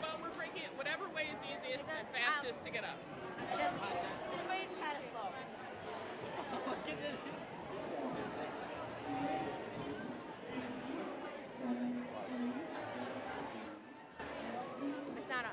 Well, we're breaking it whatever way is easiest and fastest to get up. This way is kind of slow. It's not on.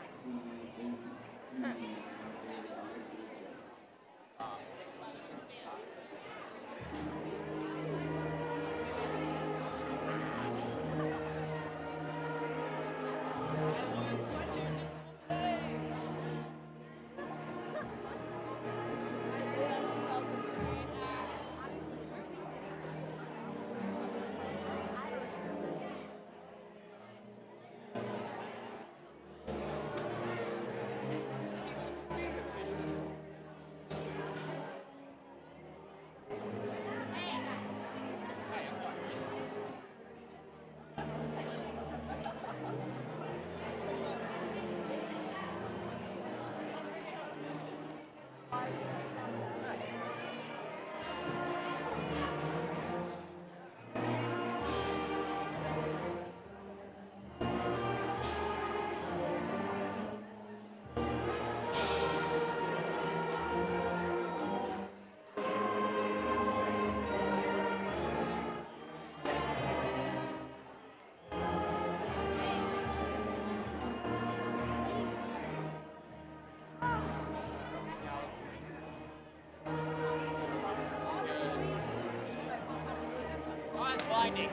Blinding.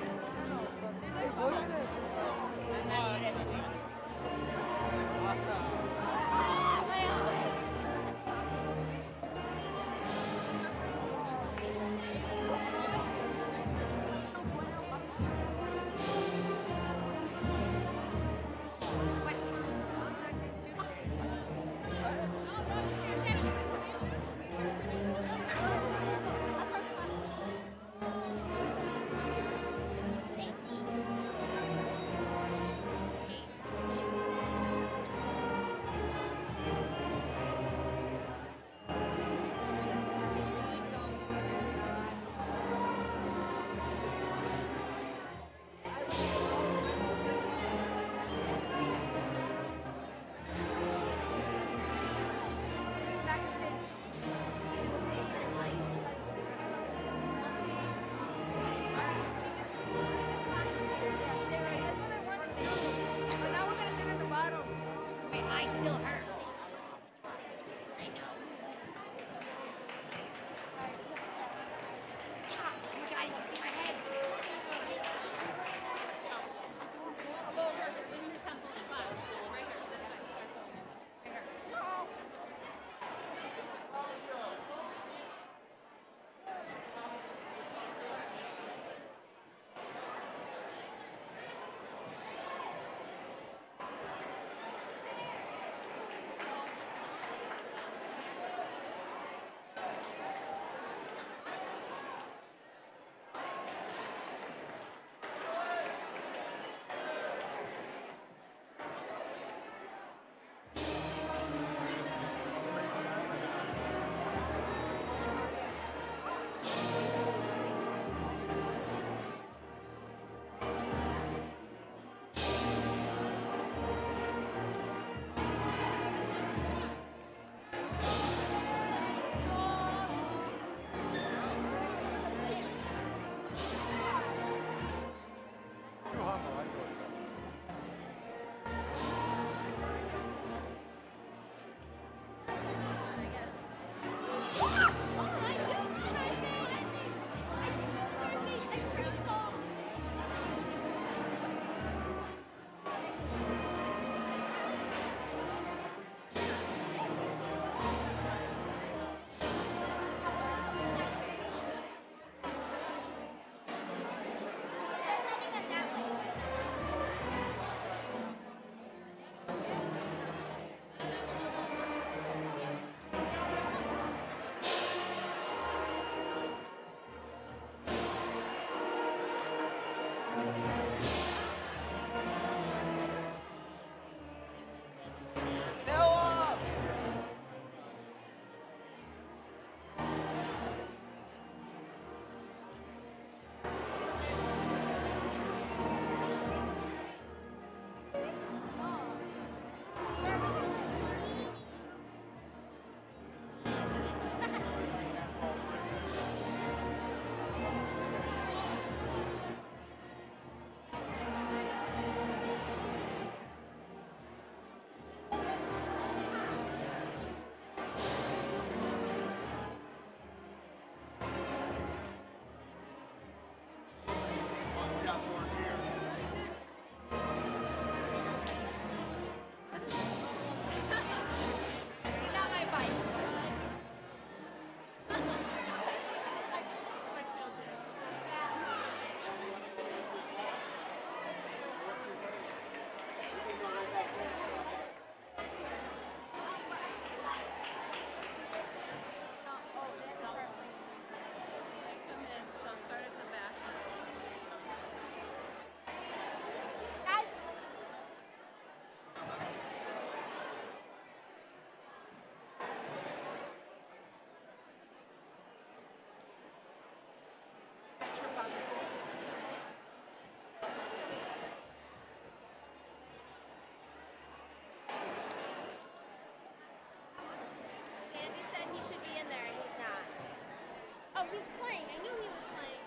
I still hurt. I know. he should be in there and he's not. Oh, he's playing. I knew he was playing.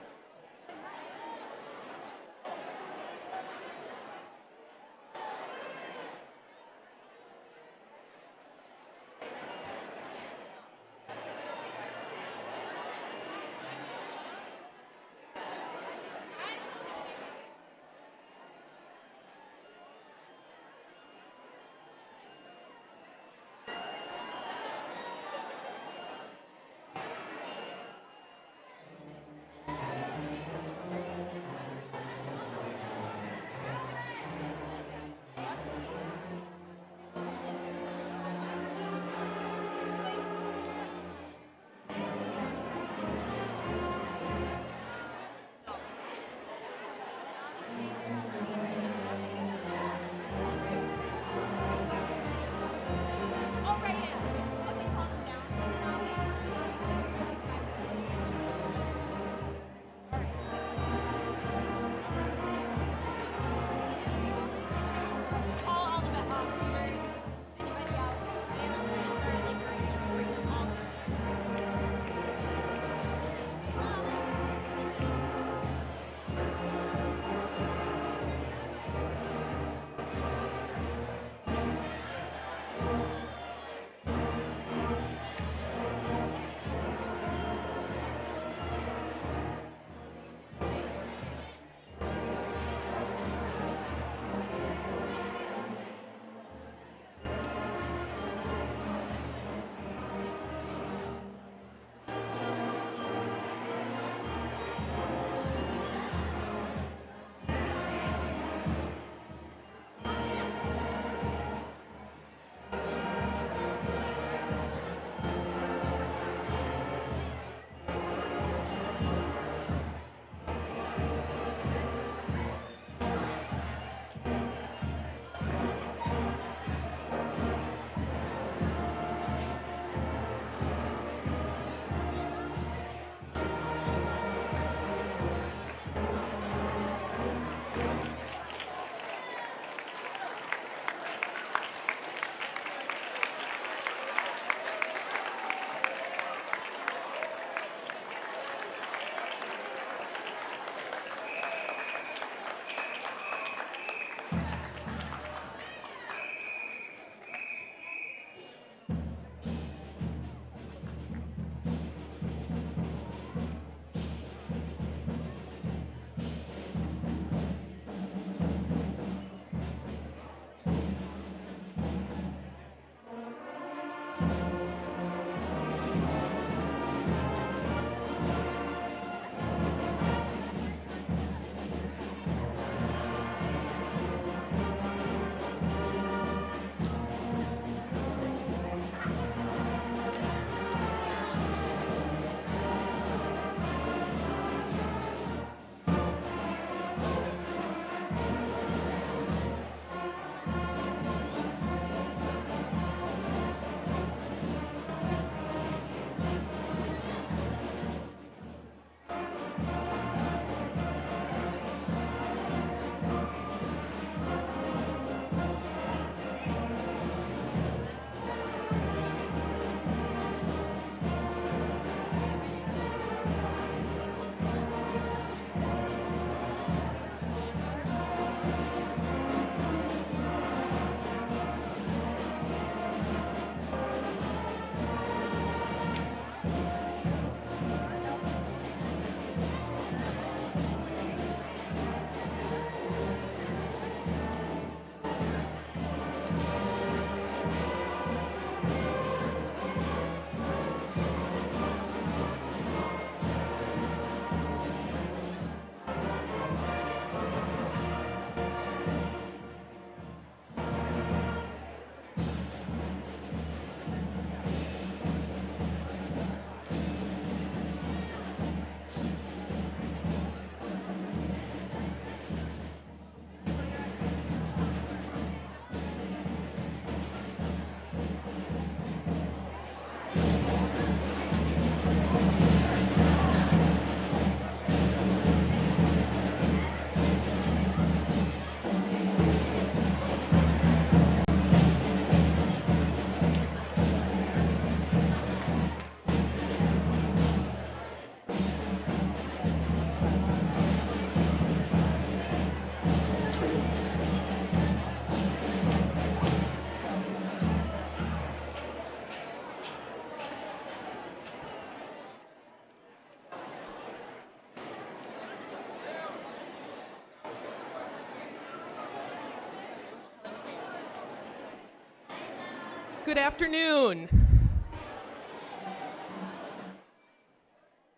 Good afternoon.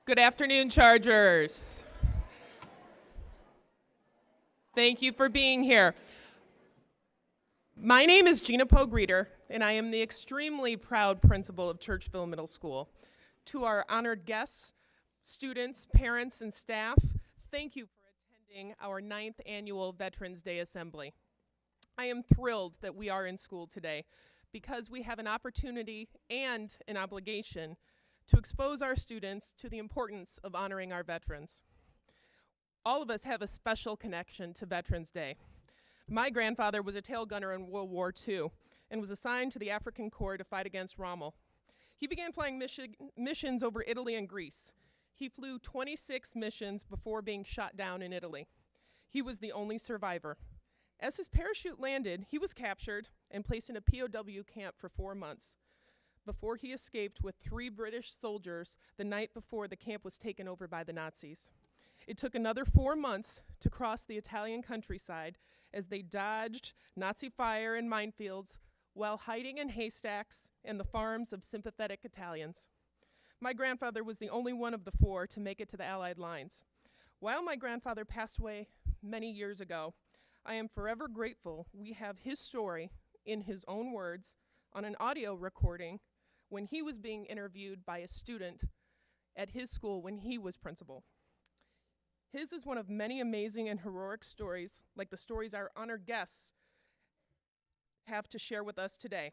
Good afternoon, Chargers. Thank you for being here. My name is Gina Pogreter, and I am the extremely proud principal of Churchville Middle School. To our honored guests, students, parents, and staff, thank you for attending our 9th annual Veterans Day Assembly. I am thrilled that we are in school today because we have an opportunity and an obligation to expose our students to the importance of honoring our veterans. All of us have a special connection to Veterans Day. My grandfather was a tail gunner in World War II and was assigned to the African Corps to fight against Rommel. He began flying missions over Italy and Greece. He flew 26 missions before being shot down in Italy. He was the only survivor. As his parachute landed, he was captured and placed in a POW camp for 4 months before he escaped with 3 British soldiers the night before the camp was taken over by the Nazis. It took another 4 months to cross the Italian countryside as they dodged Nazi fire and minefields while hiding in haystacks and the farms of sympathetic Italians. My grandfather was the only one of the 4 to make it to the Allied lines. While my grandfather passed away many years ago, I am forever grateful we have his story in his own words on an audio recording when he was being interviewed by a student at his school when he was principal. His is one of many amazing and heroic stories, like the stories our honored guests have to share with us today.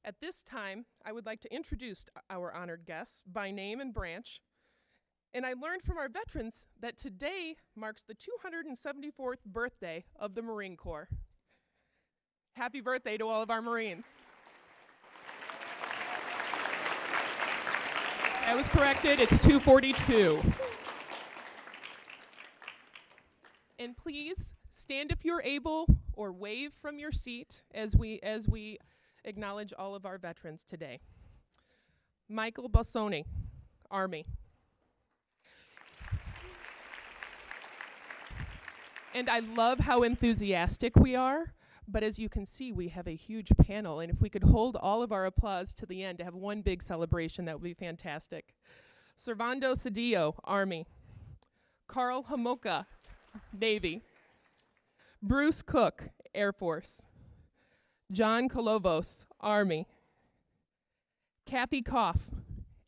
At this time, I would like to introduce our honored guests by name and branch. And I learned from our veterans that today marks the 274th birthday of the Marine Corps. Happy birthday to all of our Marines. I was corrected, it's 242. And please stand if you're able or wave from your seat as we acknowledge all of our veterans today. Michael Bassoni, Army. And I love how enthusiastic we are, but as you can see, we have a huge panel, and if we could hold all of our applause to the end to have one big celebration, that would be fantastic. Servando Cedillo, Army. Carl Homolka, Navy. Bruce Cook, Air Force. John Kolovos, Army. Cappy Koff,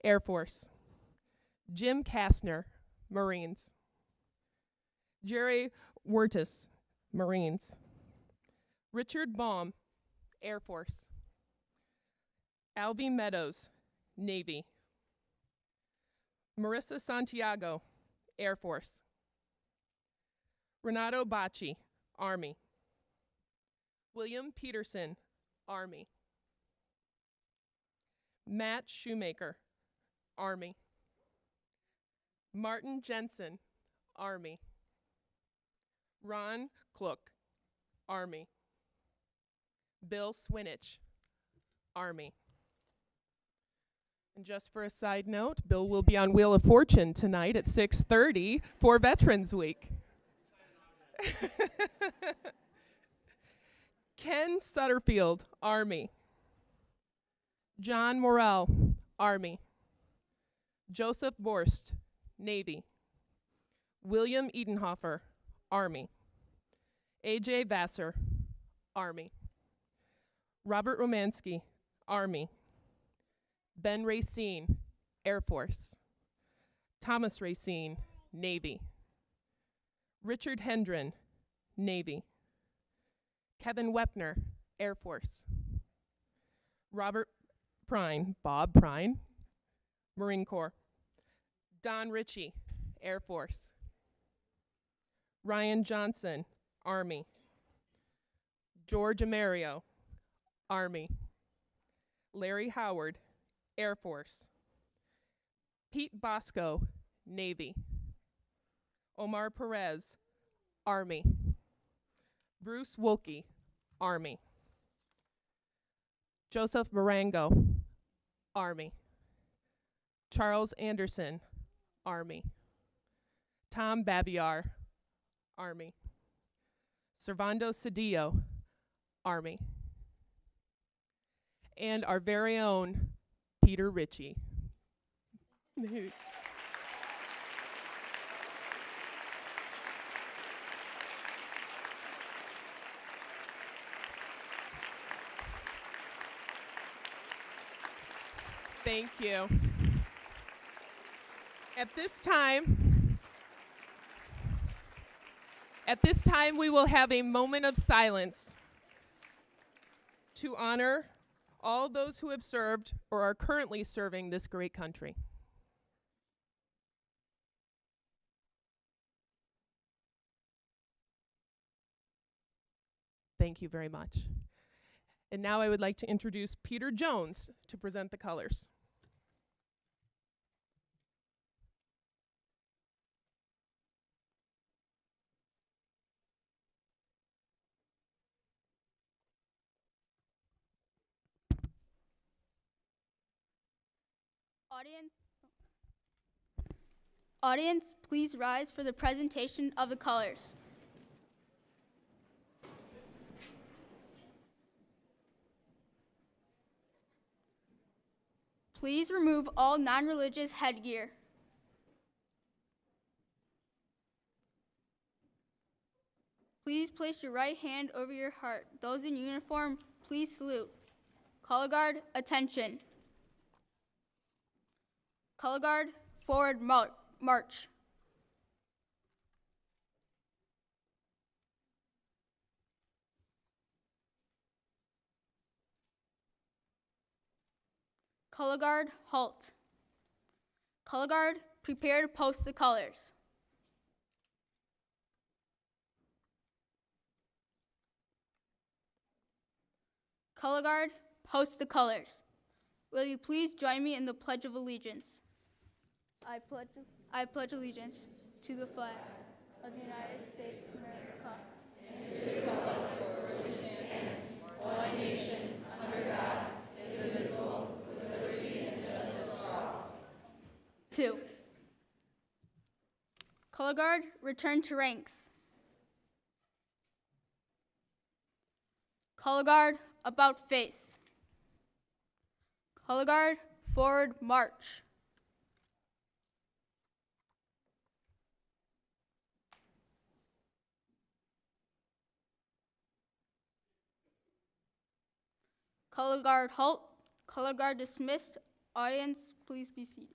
Air Force. Jim Kastner, Marines. Jerry Wertis, Marines. Richard Baum, Air Force. Alvy Meadows, Navy. Marissa Santiago, Air Force. Renato Bacci, Army. William Peterson, Army. Matt Shoemaker, Army. Martin Jensen, Army. Ron Klook, Army. Bill Swinich, Army. And just for a side note, Bill will be on Wheel of Fortune tonight at 6:30 for Veterans Week. Ken Sutterfield, Army. John Morrell, Army. Joseph Borst, Navy. William Edenhofer, Army. A.J. Vassar, Army. Robert Romansky, Army. Ben Racine, Air Force. Thomas Racine, Navy. Richard Hendren, Navy. Kevin Wepner, Air Force. Robert Prine, Bob Prine, Marine Corps. Don Ritchie, Air Force. Ryan Johnson, Army. George Amerio, Army. Larry Howard, Air Force. Pete Bosco, Navy. Omar Perez, Army. Bruce Wolke, Army. Joseph Marango, Army. Charles Anderson, Army. Tom Babiar, Army. Servando Cedillo, Army. and our very own Peter Ritchie. Thank you. At this time, we will have a moment of silence to honor all those who have served or are currently serving this great country. Thank you very much. And now I would like to introduce Peter Jones to present the colors. Audience, please rise for the presentation of the colors. Please remove all non-religious headgear. Please place your right hand over your heart. Those in uniform, please salute. Color guard, attention. Color guard, forward march. Color guard, halt. Color guard, prepare to post the colors. Color guard, post the colors. Will you please join me in the Pledge of Allegiance? I pledge allegiance to the flag of the United States of America and to the republic for which it stands, one nation, under God, indivisible, with liberty and justice for all. 2. Color guard, return to ranks. Color guard, about face. Color guard, forward march. Color guard, halt. Color guard, dismissed. Audience, please be seated.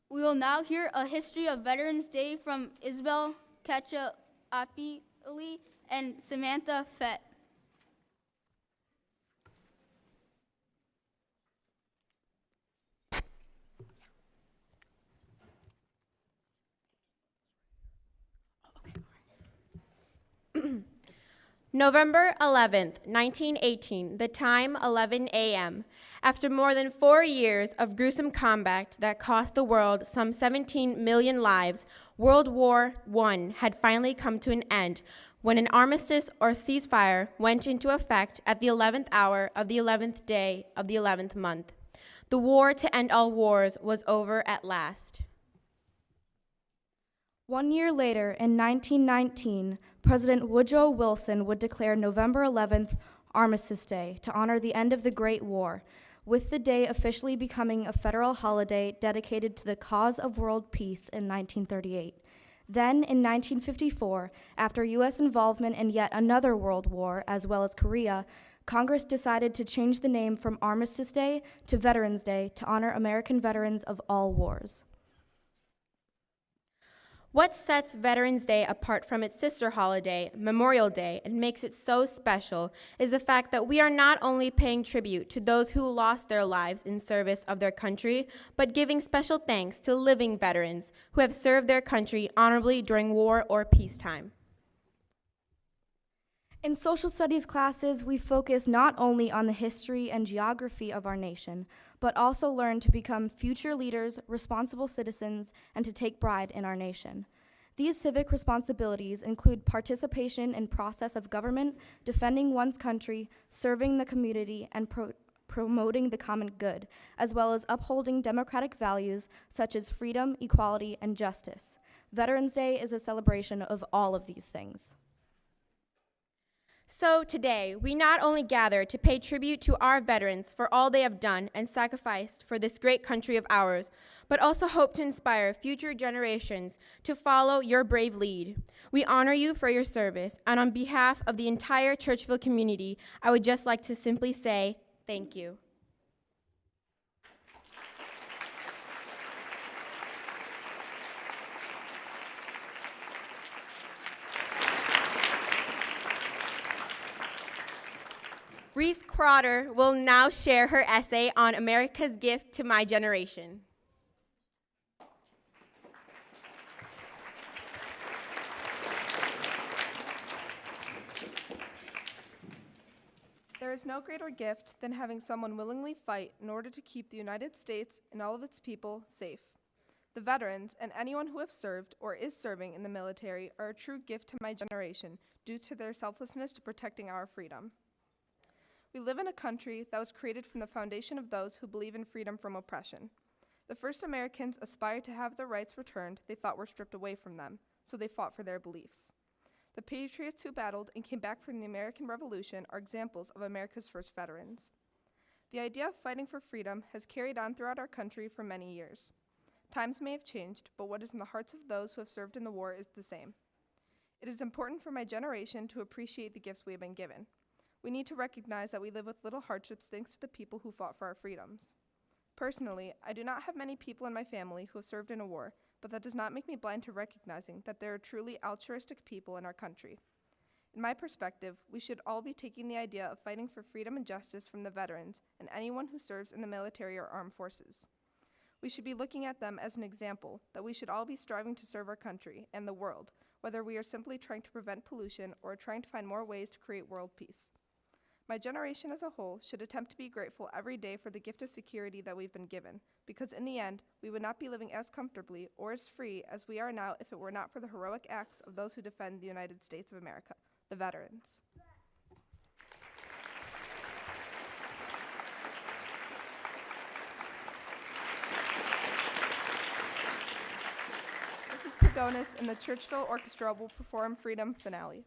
We will now hear a history of Veterans Day from Isabel Kacha-Apili and Samantha Fett. November 11th, 1918, the time 11 a.m. After more than 4 years of gruesome combat that cost the world some 17 million lives, World War I had finally come to an end when an armistice or ceasefire went into effect at the 11th hour of the 11th day of the 11th month. The war to end all wars was over at last. 1 year later, in 1919, President Woodrow Wilson would declare November 11th Armistice Day to honor the end of the Great War, with the day officially becoming a federal holiday dedicated to the cause of world peace in 1938. Then, in 1954, after U.S. involvement in yet another world war, as well as Korea, Congress decided to change the name from Armistice Day to Veterans Day to honor American veterans of all wars. What sets Veterans Day apart from its sister holiday, Memorial Day, and makes it so special is the fact that we are not only paying tribute to those who lost their lives in service of their country, but giving special thanks to living veterans who have served their country honorably during war or peacetime. In social studies classes, we focus not only on the history and geography of our nation, but also learn to become future leaders, responsible citizens, and to take pride in our nation. These civic responsibilities include participation in process of government, defending one's country, serving the community, and promoting the common good, as well as upholding democratic values such as freedom, equality, and justice. Veterans Day is a celebration of all of these things. So today, we not only gather to pay tribute to our veterans for all they have done and sacrificed for this great country of ours, but also hope to inspire future generations to follow your brave lead. We honor you for your service, and on behalf of the entire Churchville community, I would just like to simply say thank you. Reese Crowder will now share her essay on America's gift to my generation. There is no greater gift than having someone willingly fight in order to keep the United States and all of its people safe. The veterans and anyone who have served or is serving in the military are a true gift to my generation due to their selflessness to protecting our freedom. We live in a country that was created from the foundation of those who believe in freedom from oppression. The first Americans aspired to have their rights returned they thought were stripped away from them, so they fought for their beliefs. The patriots who battled and came back from the American Revolution are examples of America's first veterans. The idea of fighting for freedom has carried on throughout our country for many years. Times may have changed, but what is in the hearts of those who have served in the war is the same. It is important for my generation to appreciate the gifts we have been given. We need to recognize that we live with little hardships thanks to the people who fought for our freedoms. Personally, I do not have many people in my family who have served in a war, but that does not make me blind to recognizing that there are truly altruistic people in our country. In my perspective, we should all be taking the idea of fighting for freedom and justice from the veterans and anyone who serves in the military or armed forces. We should be looking at them as an example that we should all be striving to serve our country and the world, whether we are simply trying to prevent pollution or trying to find more ways to create world peace. My generation as a whole should attempt to be grateful every day for the gift of security that we've been given, because in the end, we would not be living as comfortably or as free as we are now if it were not for the heroic acts of those who defend the United States of America, the veterans. Mrs. Pagonis and the Churchville Orchestra will perform Freedom Finale.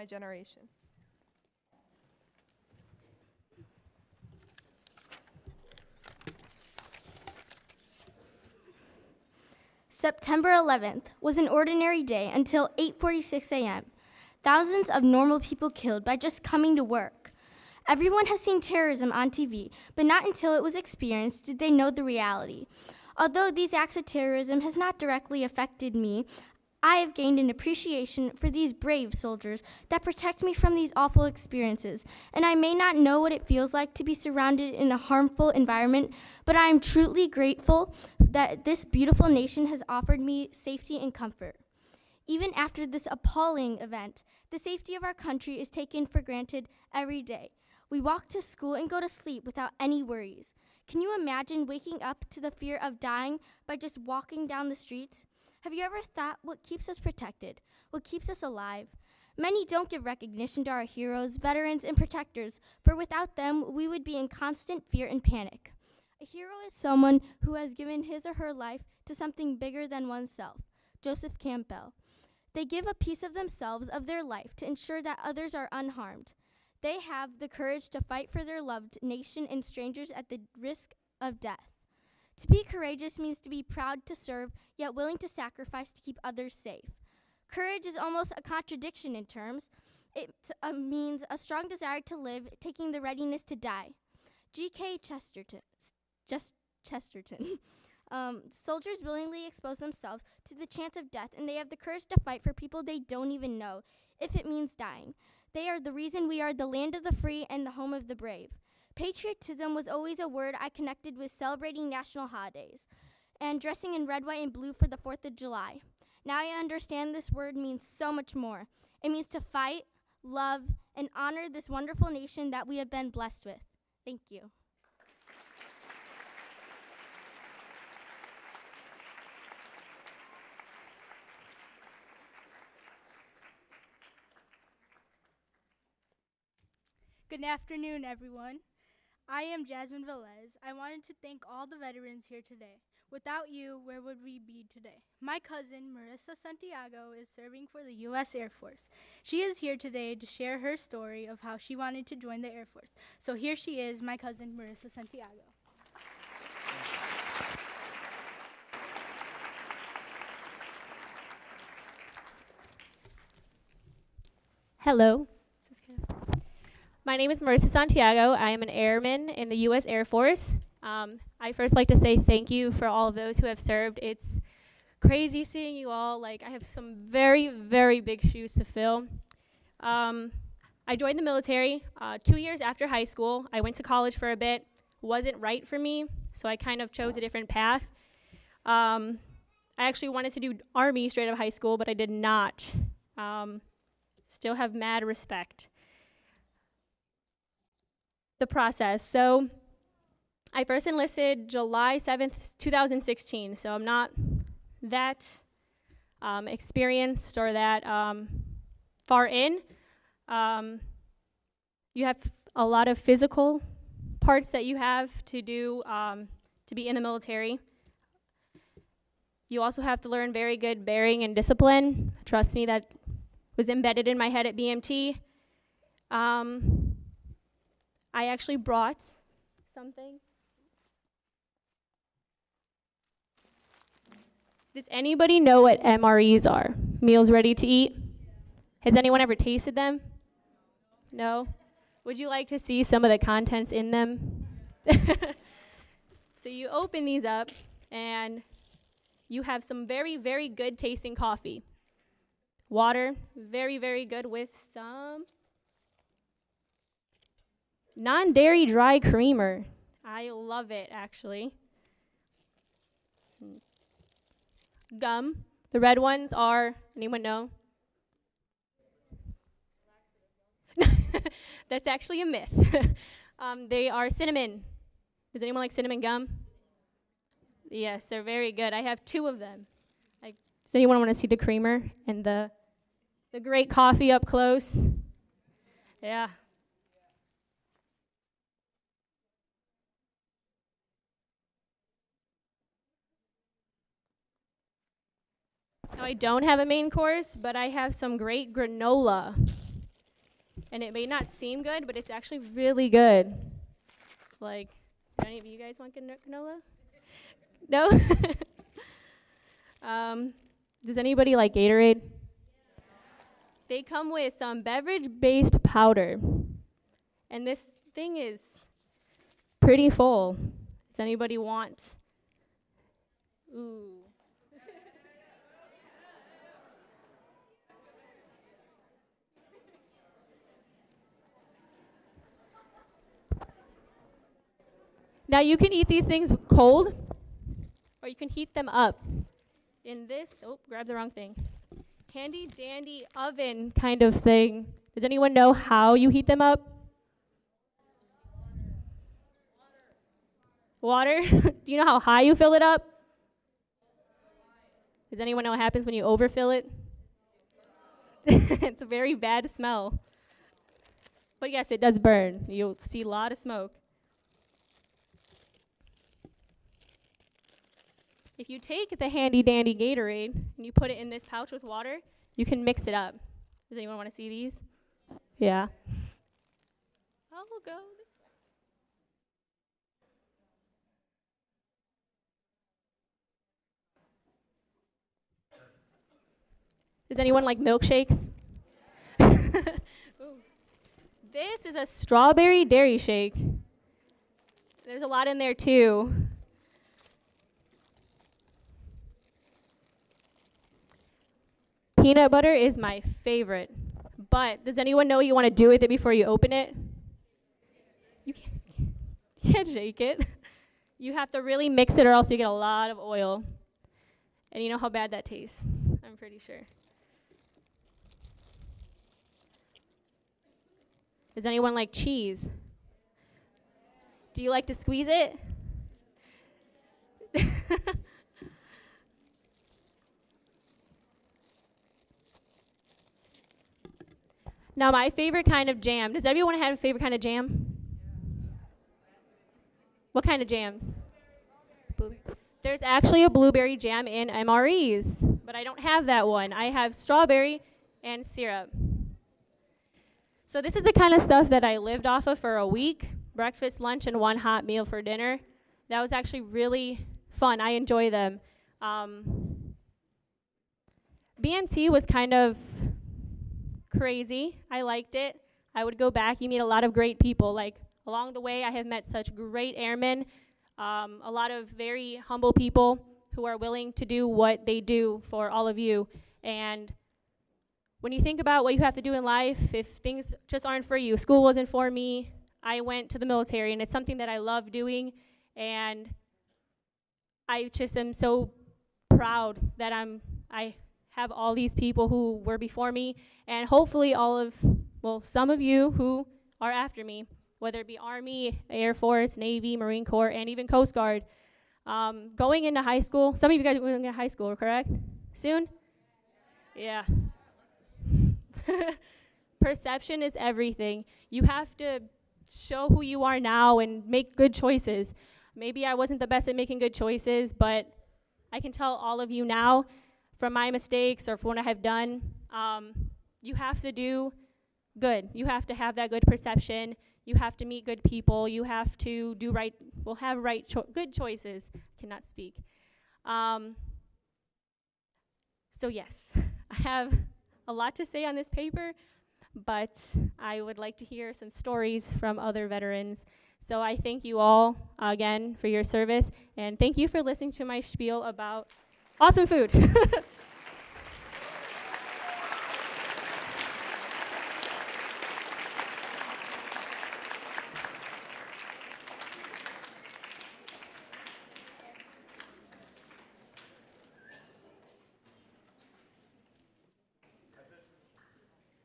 my generation. September 11th was an ordinary day until 8:46 a.m. Thousands of normal people killed by just coming to work. Everyone has seen terrorism on TV, but not until it was experienced did they know the reality. Although these acts of terrorism has not directly affected me, I have gained an appreciation for these brave soldiers that protect me from these awful experiences, and I may not know what it feels like to be surrounded in a harmful environment, but I am truly grateful that this beautiful nation has offered me safety and comfort. Even after this appalling event, the safety of our country is taken for granted every day. We walk to school and go to sleep without any worries. Can you imagine waking up to the fear of dying by just walking down the streets? Have you ever thought what keeps us protected, what keeps us alive? Many don't give recognition to our heroes, veterans, and protectors, for without them, we would be in constant fear and panic. A hero is someone who has given his or her life to something bigger than oneself. Joseph Campbell. They give a piece of themselves, of their life, to ensure that others are unharmed. They have the courage to fight for their loved nation and strangers at the risk of death. To be courageous means to be proud to serve, yet willing to sacrifice to keep others safe. Courage is almost a contradiction in terms. It means a strong desire to live, taking the readiness to die. G.K. Chesterton. Soldiers willingly expose themselves to the chance of death, and they have the courage to fight for people they don't even know, if it means dying. They are the reason we are the land of the free and the home of the brave. Patriotism was always a word I connected with celebrating national holidays and dressing in red, white, and blue for the 4th of July. Now I understand this word means so much more. It means to fight, love, and honor this wonderful nation that we have been blessed with. Thank you. Good afternoon, everyone. I am Jasmine Velez. I wanted to thank all the veterans here today. Without you, where would we be today? My cousin, Marissa Santiago, is serving for the U.S. Air Force. She is here today to share her story of how she wanted to join the Air Force. So here she is, my cousin, Marissa Santiago. Hello. My name is Marissa Santiago. I am an airman in the U.S. Air Force. I first like to say thank you for all of those who have served. It's crazy seeing you all. Like, I have some very, very big shoes to fill. I joined the military 2 years after high school. I went to college for a bit. Wasn't right for me, so I kind of chose a different path. I actually wanted to do Army straight out of high school, but I did not. Still have mad respect. The process. So I first enlisted July 7th, 2016, so I'm not that experienced or that far in. You have a lot of physical parts that you have to do to be in the military. You also have to learn very good bearing and discipline. Trust me, that was embedded in my head at BMT. I actually brought something. Does anybody know what MREs are? Meals ready to eat? Has anyone ever tasted them? No? Would you like to see some of the contents in them? So you open these up, and you have some very, very good tasting coffee. Water, very, very good, with some non-dairy dry creamer. I love it, actually. Gum. The red ones are, anyone know? That's actually a myth. They are cinnamon. Does anyone like cinnamon gum? Yes, they're very good. I have 2 of them. Does anyone want to see the creamer and the great coffee up close? Yeah. Now, I don't have a main course, but I have some great granola. And it may not seem good, but it's actually really good. Like, do any of you guys want granola? No? Does anybody like Gatorade? They come with some beverage-based powder. And this thing is pretty full. Does anybody want? Ooh. Now you can eat these things cold, or you can heat them up in this, grab the wrong thing, handy dandy oven kind of thing. Does anyone know how you heat them up? Water? Do you know how high you fill it up? Does anyone know what happens when you overfill it? It's a very bad smell. But yes, it does burn. You'll see a lot of smoke. If you take the handy dandy Gatorade and you put it in this pouch with water, you can mix it up. Does anyone want to see these? Yeah. I'll go this way. Does anyone like milkshakes? This is a strawberry dairy shake. There's a lot in there too. Peanut butter is my favorite, but does anyone know what you want to do with it before you open it? You can't shake it. You have to really mix it or else you get a lot of oil. And you know how bad that tastes, I'm pretty sure. Does anyone like cheese? Do you like to squeeze it? Now, my favorite kind of jam. Does everyone have a favorite kind of jam? What kind of jams? Blueberry. There's actually a blueberry jam in MREs, but I don't have that one. I have strawberry and syrup. So this is the kind of stuff that I lived off of for a week. Breakfast, lunch, and one hot meal for dinner. That was actually really fun. I enjoy them. BMT was kind of crazy. I liked it. I would go back. You meet a lot of great people. Like along the way, I have met such great airmen, a lot of very humble people who are willing to do what they do for all of you. And when you think about what you have to do in life, if things just aren't for you, school wasn't for me, I went to the military, and it's something that I love doing, and I just am so proud that I have all these people who were before me, and hopefully some of you who are after me, whether it be Army, Air Force, Navy, Marine Corps, and even Coast Guard. Going into high school, some of you guys are going into high school, correct? Soon? Yeah. Perception is everything. You have to show who you are now and make good choices. Maybe I wasn't the best at making good choices, but I can tell all of you now from my mistakes or from what I have done, you have to do good. You have to have that good perception. You have to meet good people. You have to do right, good choices. Cannot speak. So yes, I have a lot to say on this paper, but I would like to hear some stories from other veterans. So I thank you all again for your service, and thank you for listening to my spiel about awesome food.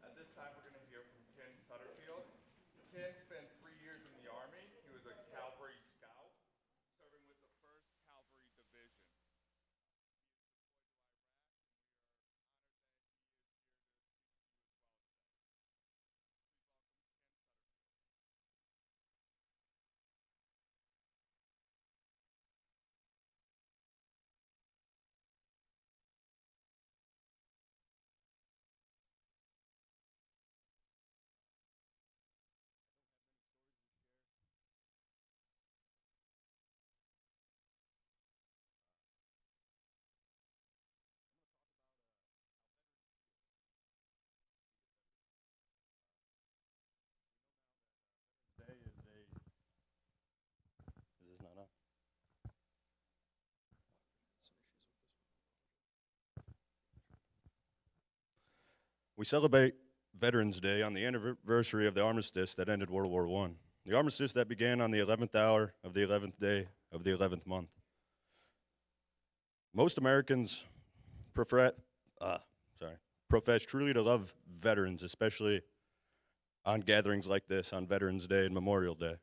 At this time, we're going to hear from Ken Butterfield. Ken spent 3 years in the Army. He was a cavalry scout, serving with the 1st Cavalry Division. We celebrate Veterans Day on the anniversary of the armistice that ended World War I. The armistice that began on the 11th hour of the 11th day of the 11th month. Most Americans profess truly to love veterans, especially on gatherings like this, on Veterans Day and Memorial Day.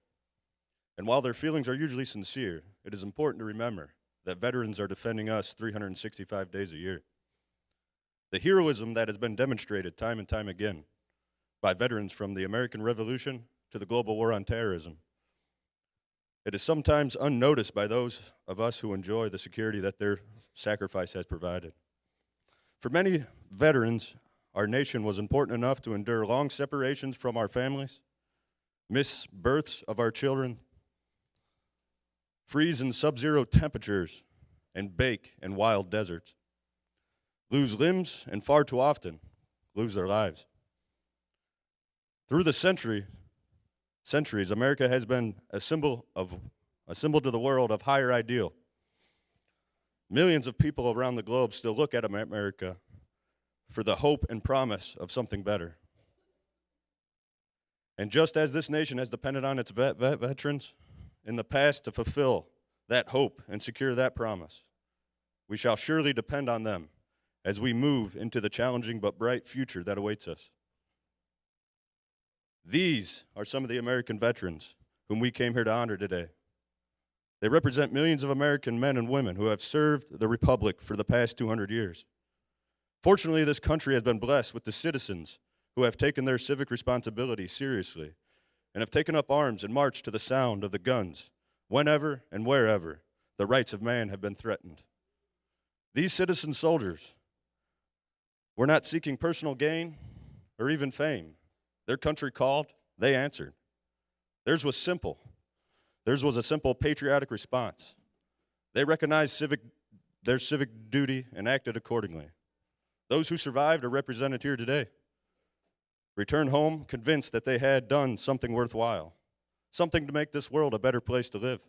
And while their feelings are usually sincere, it is important to remember that veterans are defending us 365 days a year. The heroism that has been demonstrated time and time again by veterans from the American Revolution to the global war on terrorism. It is sometimes unnoticed by those of us who enjoy the security that their sacrifice has provided. For many veterans, our nation was important enough to endure long separations from our families, miss births of our children, freeze in sub-zero temperatures, and bake in wild deserts, lose limbs, and far too often, lose their lives. Through the centuries, America has been a symbol to the world of higher ideal. Millions of people around the globe still look at America for the hope and promise of something better. And just as this nation has depended on its veterans in the past to fulfill that hope and secure that promise, we shall surely depend on them as we move into the challenging but bright future that awaits us. These are some of the American veterans whom we came here to honor today. They represent millions of American men and women who have served the Republic for the past 200 years. Fortunately, this country has been blessed with the citizens who have taken their civic responsibility seriously and have taken up arms and marched to the sound of the guns whenever and wherever the rights of man have been threatened. These citizen soldiers were not seeking personal gain or even fame. Their country called, they answered. Theirs was simple. Theirs was a simple patriotic response. They recognized their civic duty and acted accordingly. Those who survived are represented here today. Returned home convinced that they had done something worthwhile, something to make this world a better place to live.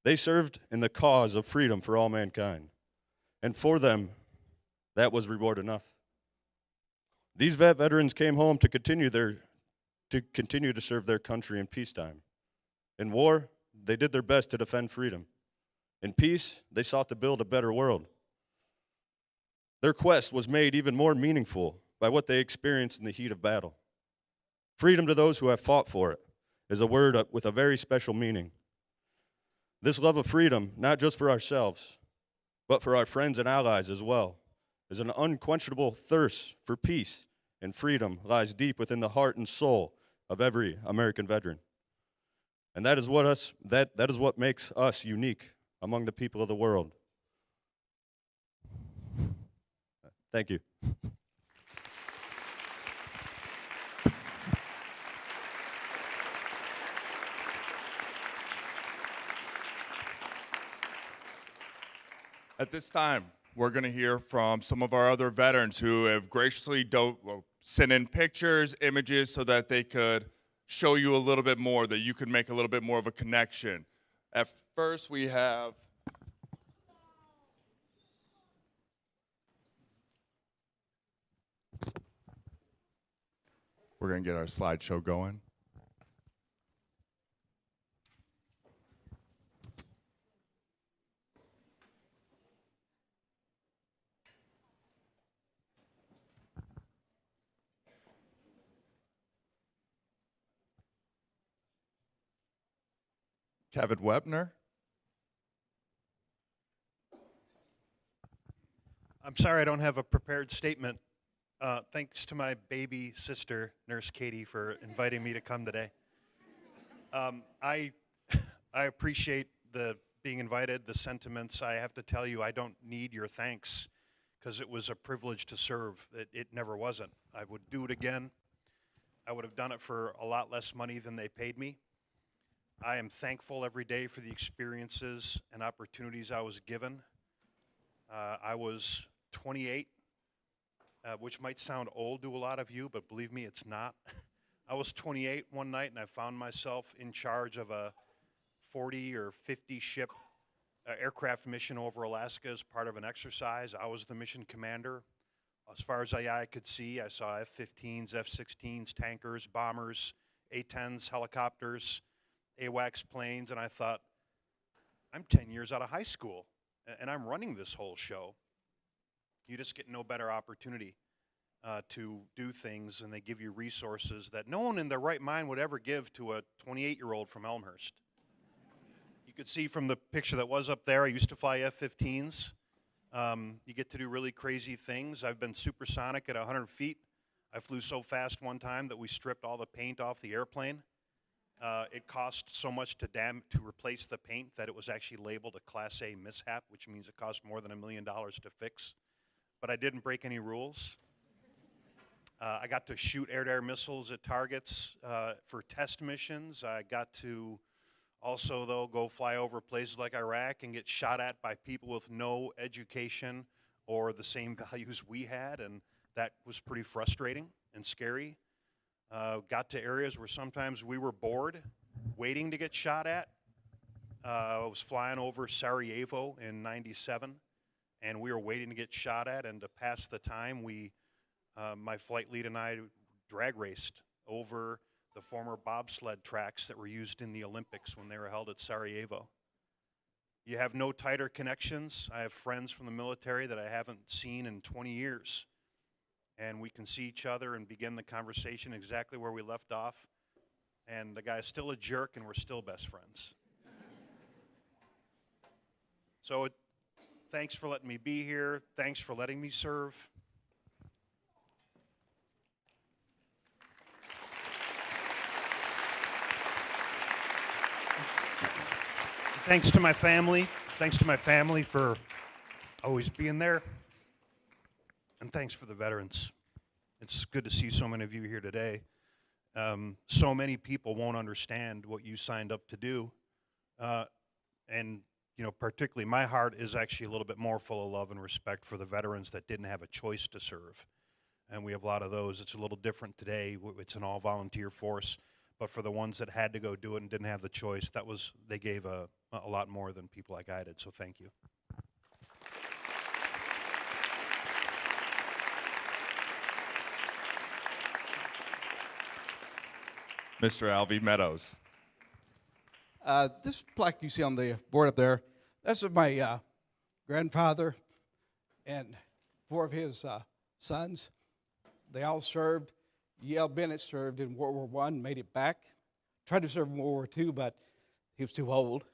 They served in the cause of freedom for all mankind, and for them, that was reward enough. These veterans came home to continue to serve their country in peacetime. In war, they did their best to defend freedom. In peace, they sought to build a better world. Their quest was made even more meaningful by what they experienced in the heat of battle. Freedom to those who have fought for it is a word with a very special meaning. This love of freedom, not just for ourselves, but for our friends and allies as well, is an unquenchable thirst for peace and freedom lies deep within the heart and soul of every American veteran. And that is what makes us unique among the people of the world. Thank you. At this time, we're going to hear from some of our other veterans who have graciously sent in pictures, images, so that they could show you a little bit more, that you could make a little bit more of a connection. At first, we have we're going to get our slideshow going. Kevin Webner. I'm sorry I don't have a prepared statement. Thanks to my baby sister, Nurse Katie, for inviting me to come today. I appreciate the being invited, the sentiments. I have to tell you, I don't need your thanks because it was a privilege to serve. It never wasn't. I would do it again. I would have done it for a lot less money than they paid me. I am thankful every day for the experiences and opportunities I was given. I was 28, which might sound old to a lot of you, but believe me, it's not. I was 28 one night, and I found myself in charge of a 40 or 50 ship aircraft mission over Alaska as part of an exercise. I was the mission commander. As far as the eye could see, I saw F-15s, F-16s, tankers, bombers, A-10s, helicopters, AWACS planes, and I thought, I'm 10 years out of high school, and I'm running this whole show. You just get no better opportunity to do things, and they give you resources that no one in their right mind would ever give to a 28-year-old from Elmhurst. You could see from the picture that was up there, I used to fly F-15s. You get to do really crazy things. I've been supersonic at 100 feet. I flew so fast one time that we stripped all the paint off the airplane. It cost so much to replace the paint that it was actually labeled a Class A mishap, which means it cost more than $1 million to fix. But I didn't break any rules. I got to shoot air-to-air missiles at targets for test missions. I got to also, though, go fly over places like Iraq and get shot at by people with no education or the same values we had, and that was pretty frustrating and scary. Got to areas where sometimes we were bored, waiting to get shot at. I was flying over Sarajevo in '97, and we were waiting to get shot at, and to pass the time, my flight lead and I drag raced over the former bobsled tracks that were used in the Olympics when they were held at Sarajevo. You have no tighter connections. I have friends from the military that I haven't seen in 20 years. And we can see each other and begin the conversation exactly where we left off. And the guy's still a jerk, and we're still best friends. So thanks for letting me be here. Thanks for letting me serve. Thanks to my family. Thanks to my family for always being there. And thanks for the veterans. It's good to see so many of you here today. So many people won't understand what you signed up to do. And, you know, particularly my heart is actually a little bit more full of love and respect for the veterans that didn't have a choice to serve. And we have a lot of those. It's a little different today. It's an all-volunteer force. But for the ones that had to go do it and didn't have the choice, they gave a lot more than people like I did. So thank you. Mr. Alvy Meadows. This plaque you see on the board up there, that's of my grandfather and 4 of his sons. They all served. Yale Bennett served in World War I, made it back. Tried to serve in World War II, but he was too old.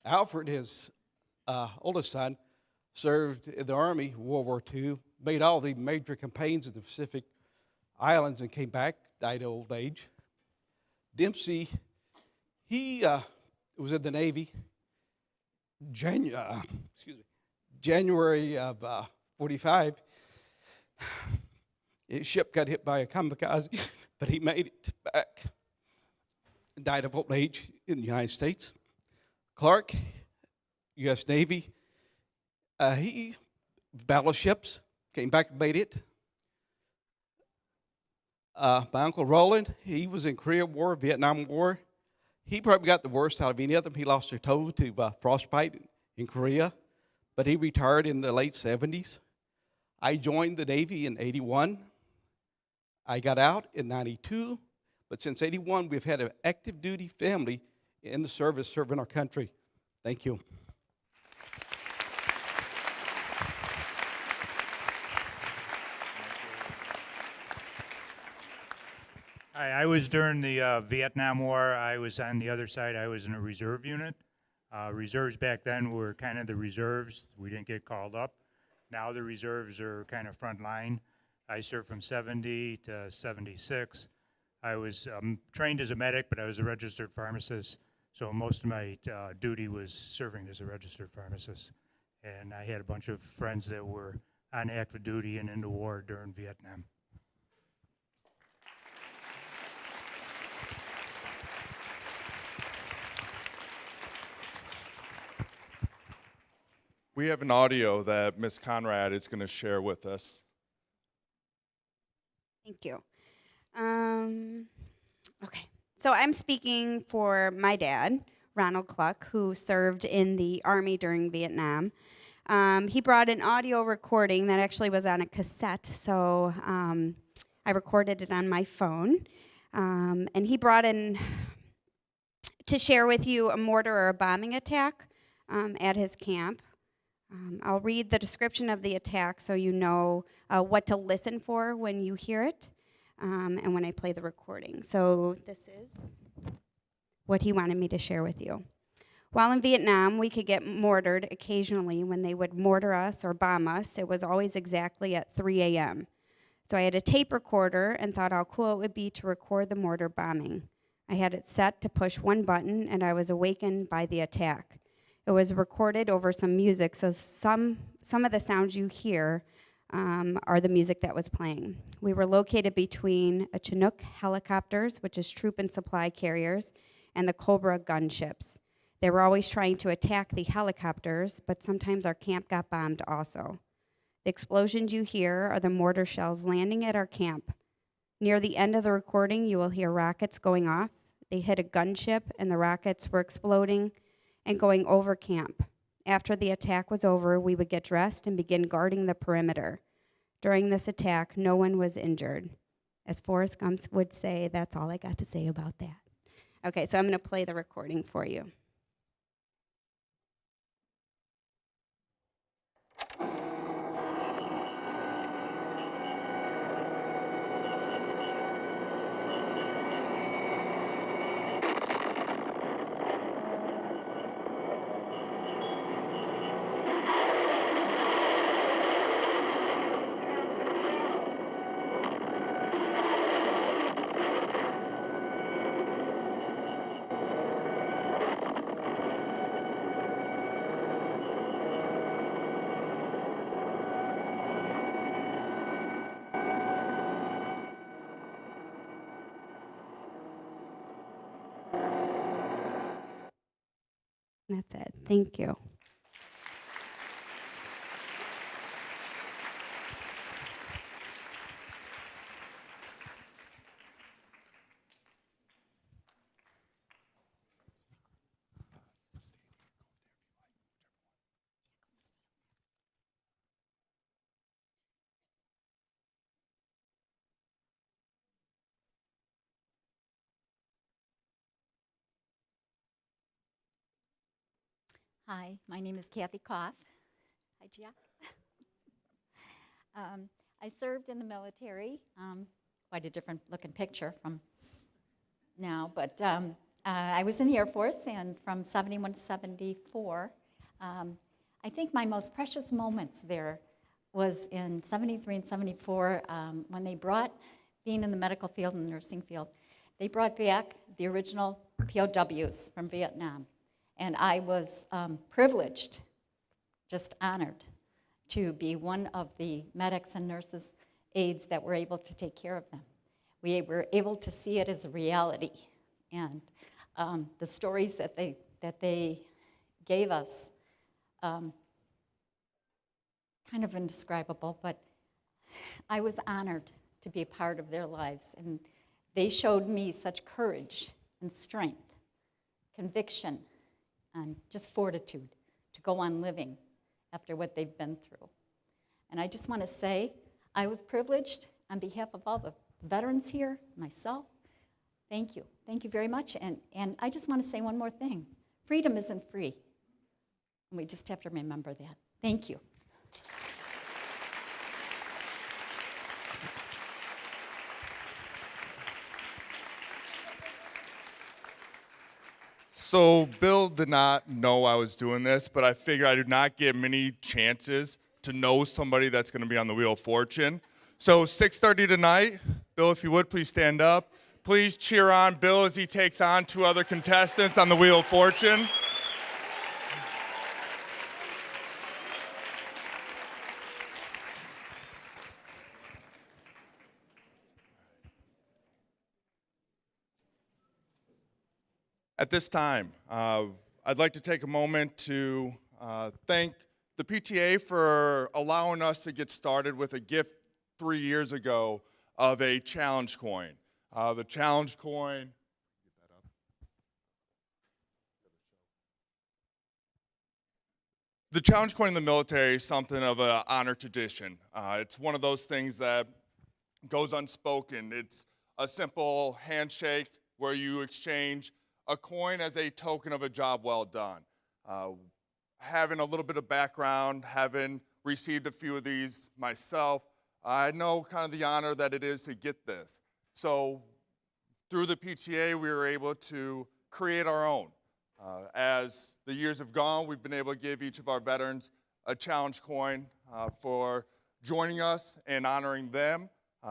Alfred, his oldest son, served in the Army in World War II, made all the major campaigns in the Pacific Islands and came back, died of old age. Dempsey, he was in the Navy. January of 45, his ship got hit by a kamikaze, but he made it back. Died of old age in the United States. Clark, U.S. Navy, he battleships, came back and made it. My Uncle Roland, he was in Korea War, Vietnam War. He probably got the worst out of any of them. He lost a toe to frostbite in Korea, but he retired in the late 70s. I joined the Navy in '81. I got out in '92, but since '81, we've had an active duty family in the service serving our country. Thank you. I was during the Vietnam War. I was on the other side. I was in a reserve unit. Reserves back then were kind of the reserves. We didn't get called up. Now the reserves are kind of front line. I served from 70 to 76. I was trained as a medic, but I was a registered pharmacist. So most of my duty was serving as a registered pharmacist. And I had a bunch of friends that were on active duty and in the war during Vietnam. We have an audio that Ms. Conrad is going to share with us. Thank you. Okay, so I'm speaking for my dad, Ronald Cluck, who served in the Army during Vietnam. He brought an audio recording that actually was on a cassette, so I recorded it on my phone. And he brought in to share with you a mortar or a bombing attack at his camp. I'll read the description of the attack so you know what to listen for when you hear it and when I play the recording. So this is what he wanted me to share with you. While in Vietnam, we could get mortared occasionally. When they would mortar us or bomb us, it was always exactly at 3 a.m. So I had a tape recorder and thought how cool it would be to record the mortar bombing. I had it set to push one button, and I was awakened by the attack. It was recorded over some music, so some of the sounds you hear are the music that was playing. We were located between a Chinook helicopters, which is troop and supply carriers, and the Cobra gunships. They were always trying to attack the helicopters, but sometimes our camp got bombed also. The explosions you hear are the mortar shells landing at our camp. Near the end of the recording, you will hear rockets going off. They hit a gunship, and the rockets were exploding and going over camp. After the attack was over, we would get dressed and begin guarding the perimeter. During this attack, no one was injured. As Forrest Gump would say, that's all I got to say about that. Okay, so I'm going to play the recording for you. That's it. Thank you. Hi, my name is Kathy Koff. Hi, Gia. I served in the military, quite a different looking picture from now, but I was in the Air Force, and from 71 to 74, I think my most precious moments there was in 73 and 74 when they brought, being in the medical field and the nursing field, they brought back the original POWs from Vietnam. And I was privileged, just honored, to be one of the medics and nurses, aides that were able to take care of them. We were able to see it as a reality. And the stories that they gave us, kind of indescribable, but I was honored to be a part of their lives. And they showed me such courage and strength, conviction, and just fortitude to go on living after what they've been through. And I just want to say, I was privileged on behalf of all the veterans here, myself. Thank you. Thank you very much. And I just want to say one more thing. Freedom isn't free. And we just have to remember that. Thank you. So Bill did not know I was doing this, but I figured I do not get many chances to know somebody that's going to be on the Wheel of Fortune. So 6:30 tonight, Bill, if you would, please stand up. Please cheer on Bill as he takes on 2 other contestants on the Wheel of Fortune. At this time, I'd like to take a moment to thank the PTA for allowing us to get started with a gift 3 years ago of a challenge coin. The challenge coin, The challenge coin in the military is something of an honor tradition. It's one of those things that goes unspoken. It's a simple handshake where you exchange a coin as a token of a job well done. Having a little bit of background, having received a few of these myself, I know kind of the honor that it is to get this. So through the PTA, we were able to create our own. As the years have gone, we've been able to give each of our veterans a challenge coin for joining us and honoring them.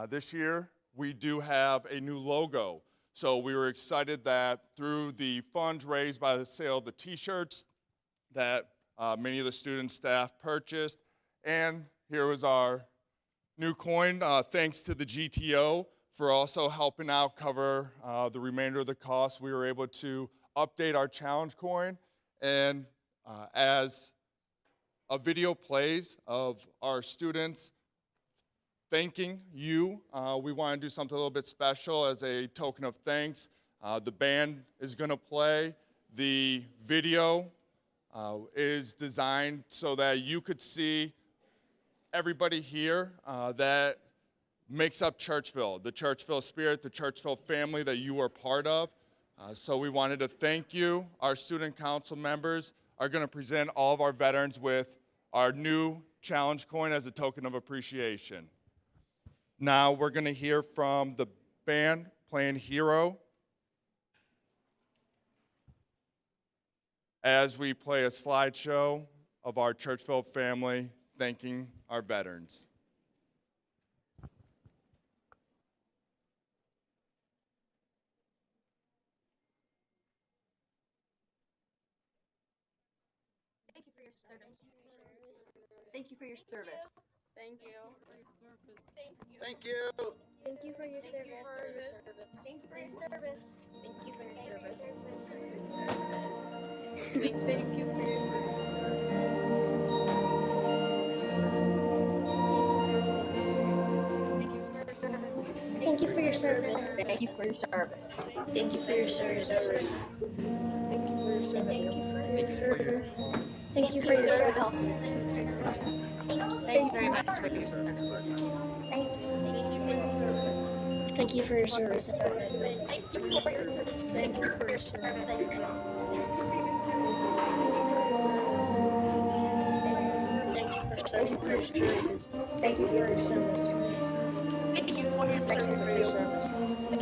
This year, we do have a new logo. So we were excited that through the funds raised by the sale of the t-shirts that many of the student staff purchased. And here was our new coin, thanks to the GTO for also helping out cover the remainder of the costs. We were able to update our challenge coin, and as a video plays of our students thanking you, we want to do something a little bit special as a token of thanks. The band is going to play. The video is designed so that you could see everybody here that makes up Churchville, the Churchville spirit, the Churchville family that you are part of. So we wanted to thank you. Our student council members are going to present all of our veterans with our new challenge coin as a token of appreciation. Now we're going to hear from the band playing Hero as we play a slideshow of our Churchville family thanking our veterans. Thank you for your service. Thank you. Thank you. Thank you for your service. Thank you for your service. Thank you for your service. Thank you for your service. Thank you for your service. Thank you for your service. Thank you for your service. Thank you for your service. Thank you for your service. Thank you very much for your service. Thank you for your service. Thank you for your service. Thank you for your service. Thank you for your service. Thank you for your service. Thank you for your service. Thank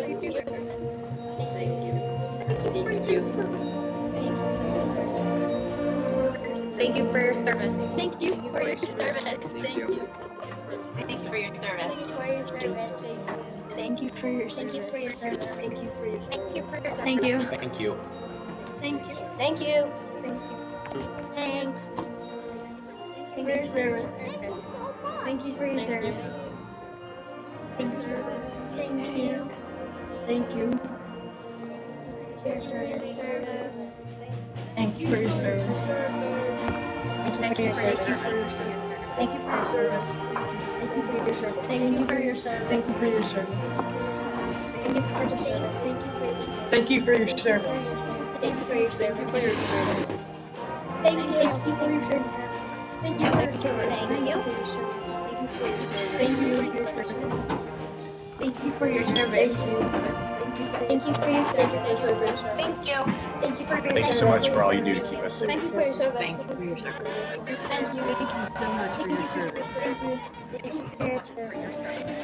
you for your service. Thank you. Thank you for your service. Thank you for your service. Thank you. Thank you for your service. Thank you for your service. Thank you for your service. Thank you for your service. Thank you. Thank you. Thank you. Thank you. Thank you. Thanks. Thank you for your service. Thank you for your service. Thank you. Thank you. Thank you. For your service. Thank you for your service. Thank you for your service. Thank you for your service. Thank you for your service. Thank you for your service. Thank you for your service. Thank you for your service. Thank you for your service. Thank you for your service. Thank you for your service. Thank you for your service. Thank you for your service. Thank you for your service. Thank you for your service. Thank you for your service. Thank you. Thank you for your service. Thank you so much for all you do to keep us safe. Thank you for your service. Thank you for your service. Thank you so much for your service. Thank you. Thank you for your service. Thank you.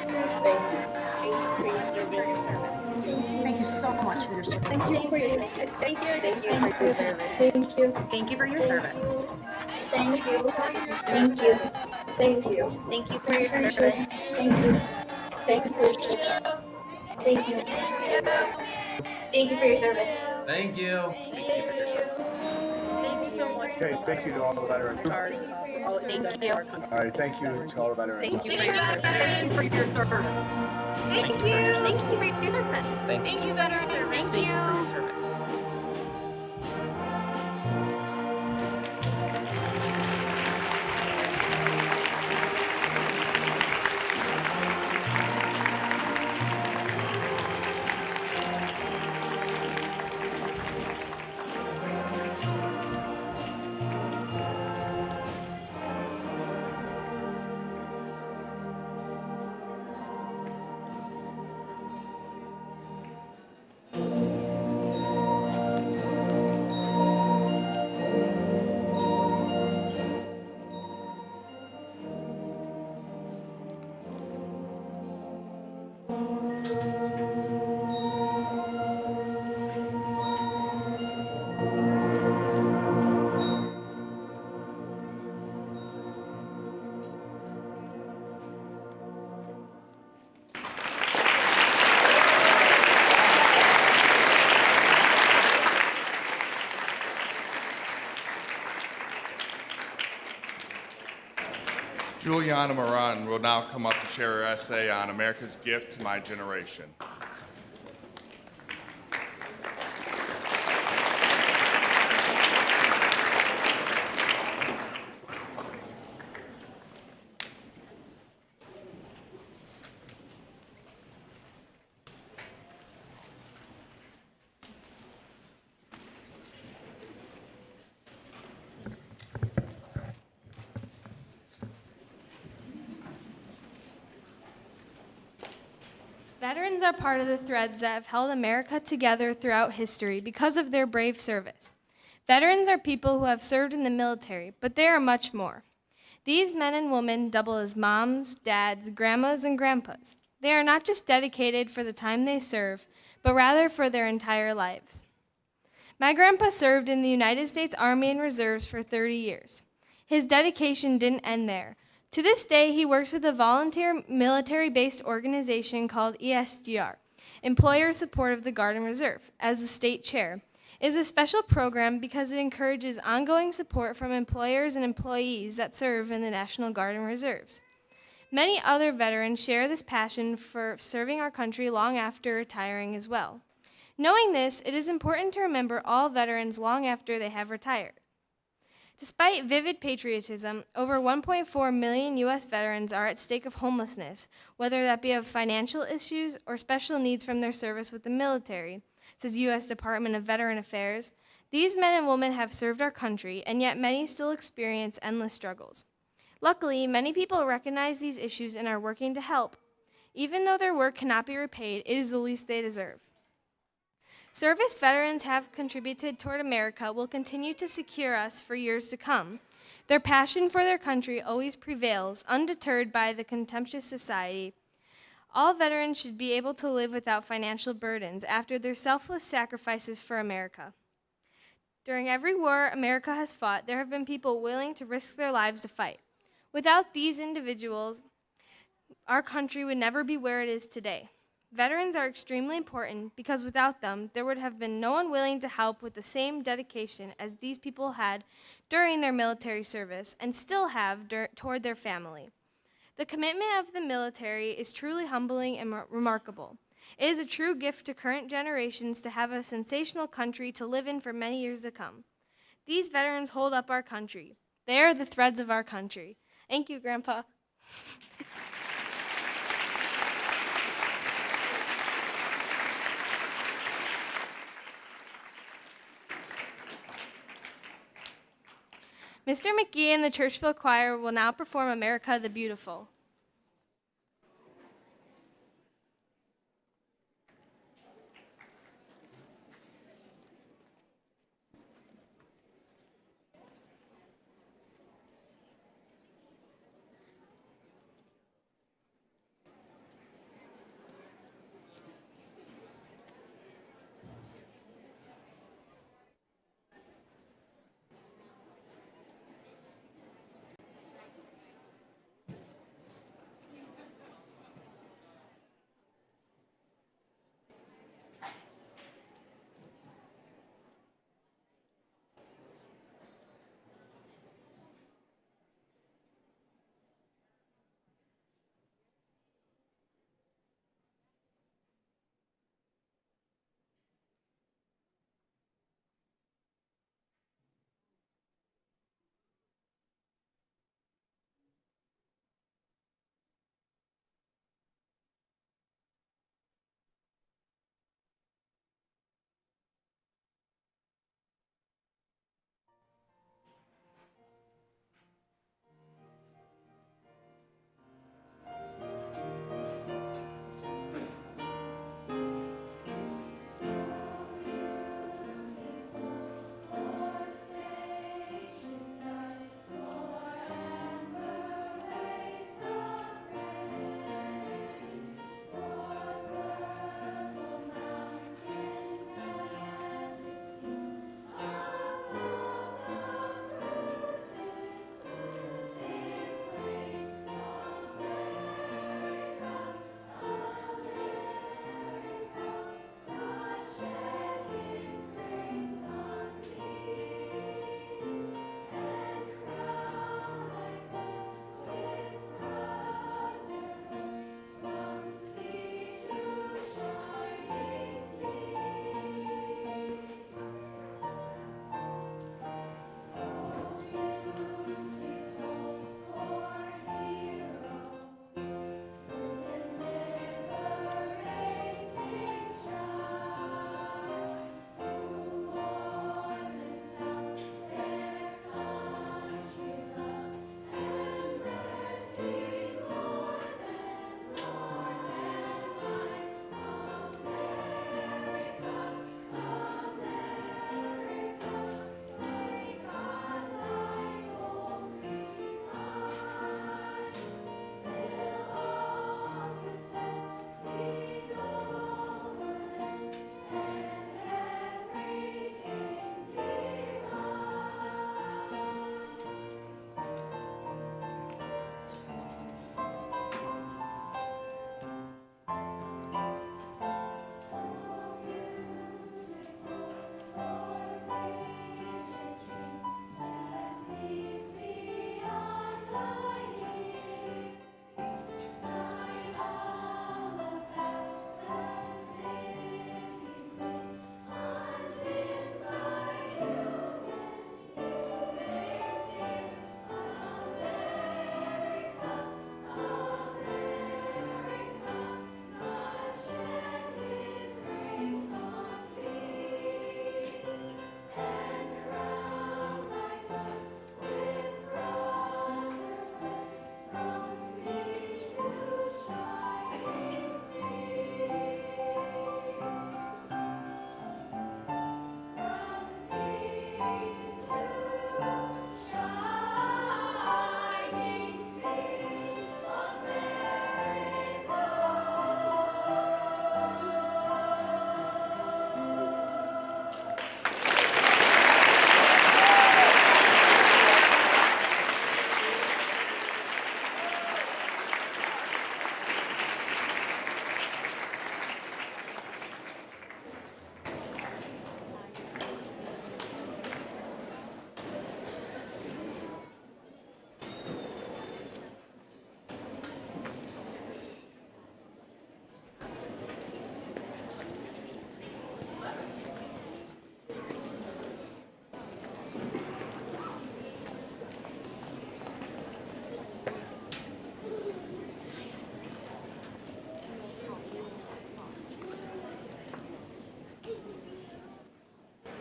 Thank you so much for your service. Thank you for your service. Thank you. Thank you for your service. Thank you. Thank you for your service. Thank you. Thank you. Thank you. Thank you for your service. Thank you. Thank you for your service. Thank you. Thank you for your service. Thank you. Thank you so much. Okay, thank you to all the veterans. Thank you. All right, thank you to all the veterans. Thank you for your service. Thank you for your service. Thank you. Thank you for your service. Thank you, veterans. Thank you. for your service. Juliana Moran will now come up to share her essay on America's Gift to My Generation. Veterans are part of the threads that have held America together throughout history because of their brave service. Veterans are people who have served in the military, but they are much more. These men and women double as moms, dads, grandmas, and grandpas. They are not just dedicated for the time they serve, but rather for their entire lives. My grandpa served in the United States Army and Reserves for 30 years. His dedication didn't end there. To this day, he works with a volunteer military-based organization called ESGR, Employer Support of the Guard and Reserve, as the state chair. It is a special program because it encourages ongoing support from employers and employees that serve in the National Guard and Reserves. Many other veterans share this passion for serving our country long after retiring as well. Knowing this, it is important to remember all veterans long after they have retired. Despite vivid patriotism, over 1.4 million U.S. veterans are at stake of homelessness, whether that be of financial issues or special needs from their service with the military, says U.S. Department of Veteran Affairs. These men and women have served our country, and yet many still experience endless struggles. Luckily, many people recognize these issues and are working to help. Even though their work cannot be repaid, it is the least they deserve. Service veterans have contributed toward America will continue to secure us for years to come. Their passion for their country always prevails, undeterred by the contemptuous society. All veterans should be able to live without financial burdens after their selfless sacrifices for America. During every war America has fought, there have been people willing to risk their lives to fight. Without these individuals, our country would never be where it is today. Veterans are extremely important because without them, there would have been no one willing to help with the same dedication as these people had during their military service and still have toward their family. The commitment of the military is truly humbling and remarkable. It is a true gift to current generations to have a sensational country to live in for many years to come. These veterans hold up our country. They are the threads of our country. Thank you, Grandpa. Mr. McGee and the Churchville Choir will now perform America the Beautiful.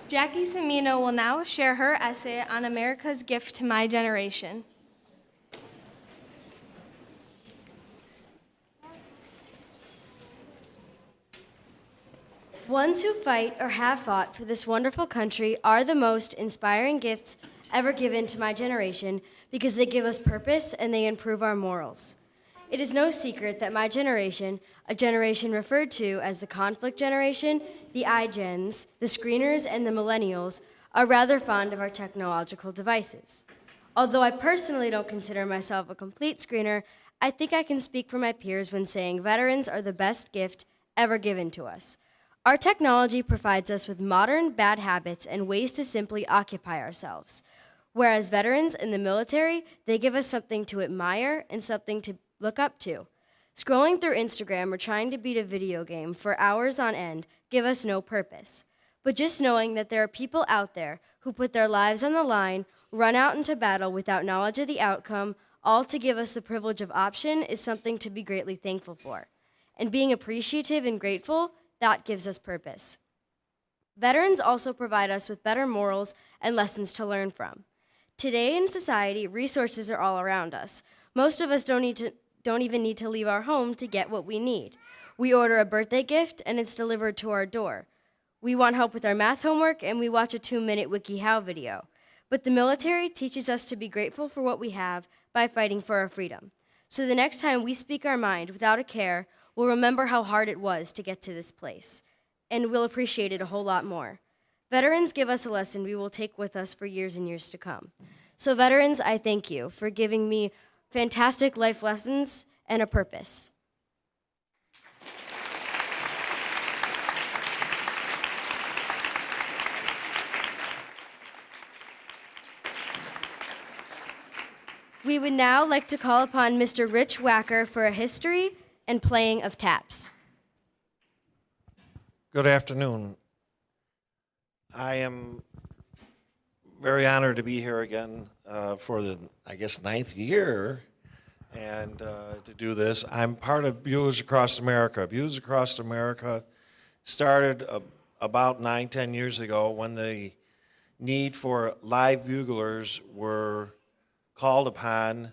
Jackie Semino will now share her essay on America's gift to my generation. Ones who fight or have fought for this wonderful country are the most inspiring gifts ever given to my generation because they give us purpose and they improve our morals. It is no secret that my generation, a generation referred to as the conflict generation, the iGens, the screeners, and the millennials, are rather fond of our technological devices. Although I personally don't consider myself a complete screener, I think I can speak for my peers when saying veterans are the best gift ever given to us. Our technology provides us with modern bad habits and ways to simply occupy ourselves. Whereas veterans in the military, they give us something to admire and something to look up to. Scrolling through Instagram or trying to beat a video game for hours on end give us no purpose. But just knowing that there are people out there who put their lives on the line, run out into battle without knowledge of the outcome, all to give us the privilege of option is something to be greatly thankful for. And being appreciative and grateful, that gives us purpose. Veterans also provide us with better morals and lessons to learn from. Today in society, resources are all around us. Most of us don't even need to leave our home to get what we need. We order a birthday gift and it's delivered to our door. We want help with our math homework and we watch a 2-minute WikiHow video. But the military teaches us to be grateful for what we have by fighting for our freedom. So the next time we speak our mind without a care, we'll remember how hard it was to get to this place, and we'll appreciate it a whole lot more. Veterans give us a lesson we will take with us for years and years to come. So veterans, I thank you for giving me fantastic life lessons and a purpose. We would now like to call upon Mr. Rich Wacker for a history and playing of taps. Good afternoon. I am very honored to be here again for the, I guess, 9th year and to do this. I'm part of Buglers Across America. Buglers Across America started about 9-10 years ago when the need for live buglers were called upon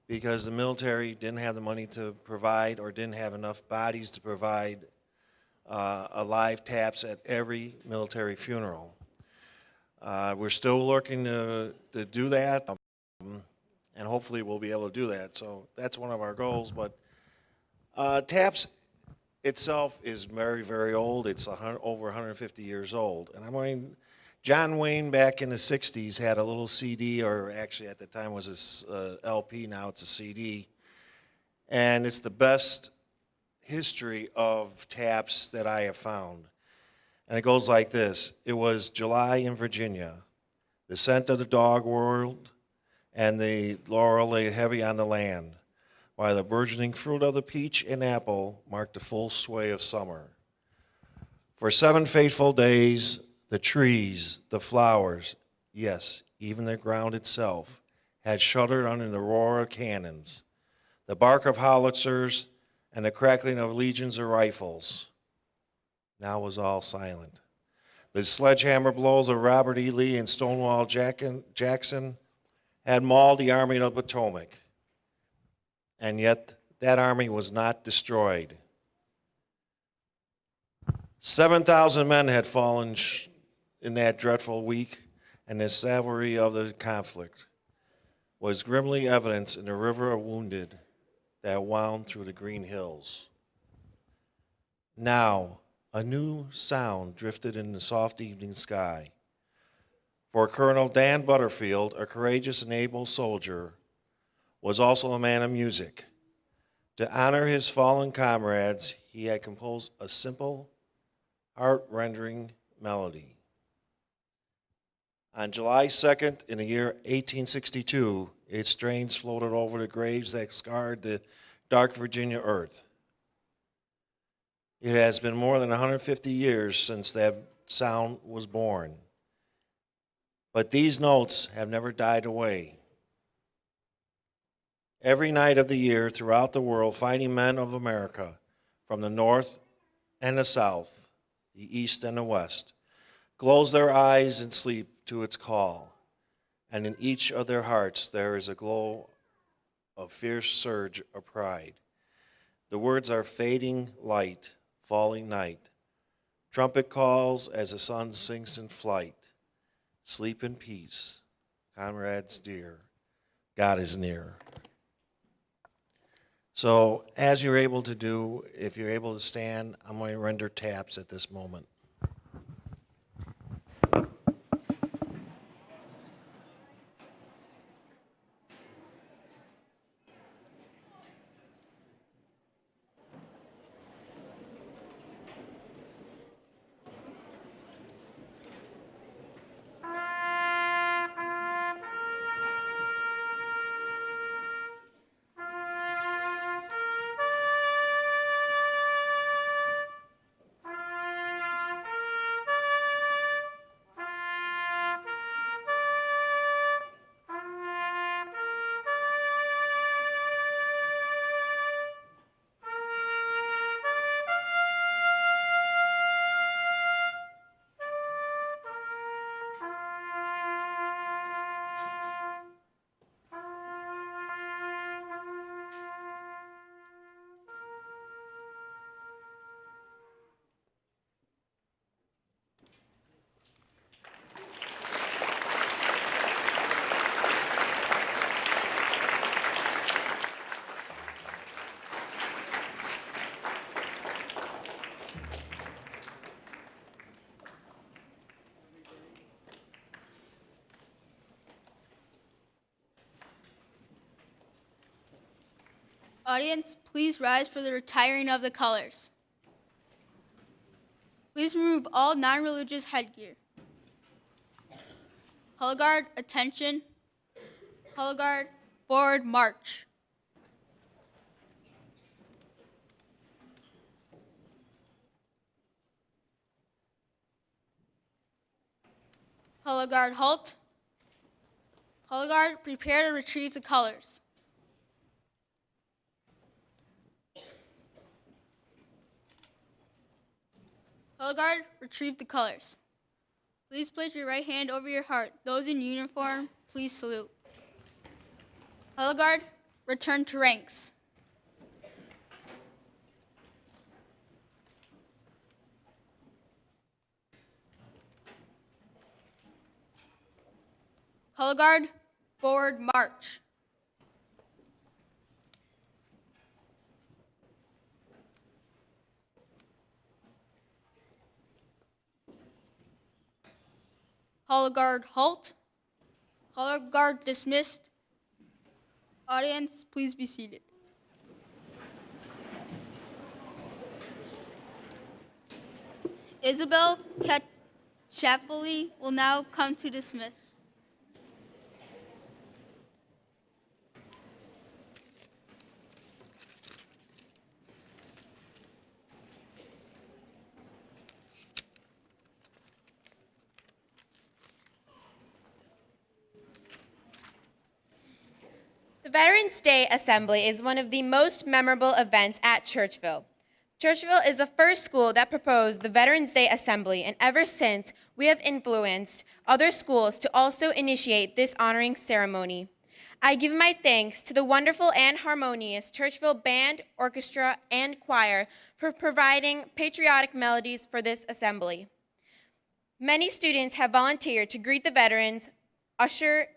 because the military didn't have the money to provide or didn't have enough bodies to provide live taps at every military funeral. We're still looking to do that, and hopefully we'll be able to do that. So that's one of our goals. But taps itself is very, very old. It's over 150 years old. And I'm going, John Wayne back in the 60s had a little CD, or actually at the time was a LP, now it's a CD. And it's the best history of taps that I have found. And it goes like this. It was July in Virginia. The scent of the dog whirled, and the laurel lay heavy on the land, while the burgeoning fruit of the peach and apple marked the full sway of summer. For 7 fateful days, the trees, the flowers, yes, even the ground itself, had shuddered under the roar of cannons, the bark of howitzers, and the crackling of legions of rifles. Now was all silent. The sledgehammer blows of Robert E. Lee and Stonewall Jackson had mauled the Army of the Potomac, and yet that army was not destroyed. 7,000 men had fallen in that dreadful week, and the savagery of the conflict was grimly evident in the river of wounded that wound through the green hills. Now, a new sound drifted in the soft evening sky. For Colonel Dan Butterfield, a courageous and able soldier, was also a man of music. To honor his fallen comrades, he had composed a simple, heart-rending melody. On July 2nd, in the year 1862, its strains floated over the graves that scarred the dark Virginia earth. It has been more than 150 years since that sound was born. But these notes have never died away. Every night of the year throughout the world, fighting men of America from the north and the south, the east and the west, close their eyes and sleep to its call, and in each of their hearts there is a glow of fierce surge of pride. The words are fading light, falling night. Trumpet calls as the sun sinks in flight. Sleep in peace, comrades dear. God is near. So as you're able to do, if you're able to stand, I'm going to render taps at this moment. Audience, please rise for the retiring of the colors. Please remove all non-religious headgear. Color guard, attention. Color guard, forward march. Color guard, halt. Color guard, prepare to retrieve the colors. Color guard, retrieve the colors. Please place your right hand over your heart. Those in uniform, please salute. Color guard, return to ranks. Color guard, forward march. Color guard, halt. Color guard, dismissed. Audience, please be seated. Isabel Chapley will now come to dismiss. The Veterans Day Assembly is one of the most memorable events at Churchville. Churchville is the first school that proposed the Veterans Day Assembly, and ever since, we have influenced other schools to also initiate this honoring ceremony. I give my thanks to the wonderful and harmonious Churchville Band, Orchestra, and Choir for providing patriotic melodies for this assembly. Many students have volunteered to greet the veterans, usher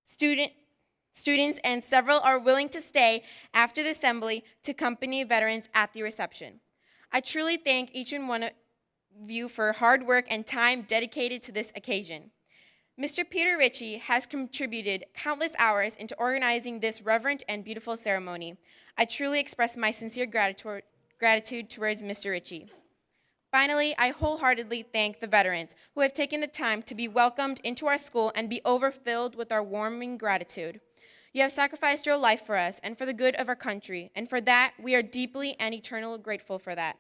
students, and several are willing to stay after the assembly to accompany veterans at the reception. I truly thank each and one of you for hard work and time dedicated to this occasion. Mr. Peter Ritchie has contributed countless hours into organizing this reverent and beautiful ceremony. I truly express my sincere gratitude towards Mr. Ritchie. Finally, I wholeheartedly thank the veterans who have taken the time to be welcomed into our school and be overfilled with our warming gratitude. You have sacrificed your life for us and for the good of our country, and for that, we are deeply and eternally grateful for that.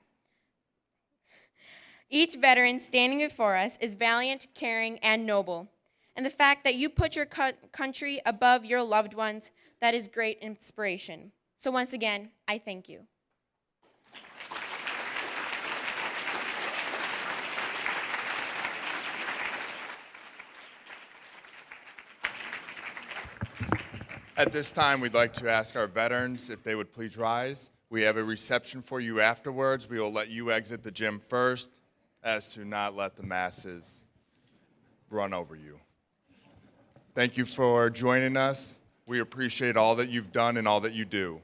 Each veteran standing before us is valiant, caring, and noble. And the fact that you put your country above your loved ones, that is great inspiration. So once again, I thank you. At this time, we'd like to ask our veterans if they would please rise. We have a reception for you afterwards. We will let you exit the gym first, as to not let the masses run over you. Thank you for joining us. We appreciate all that you've done and all that you do.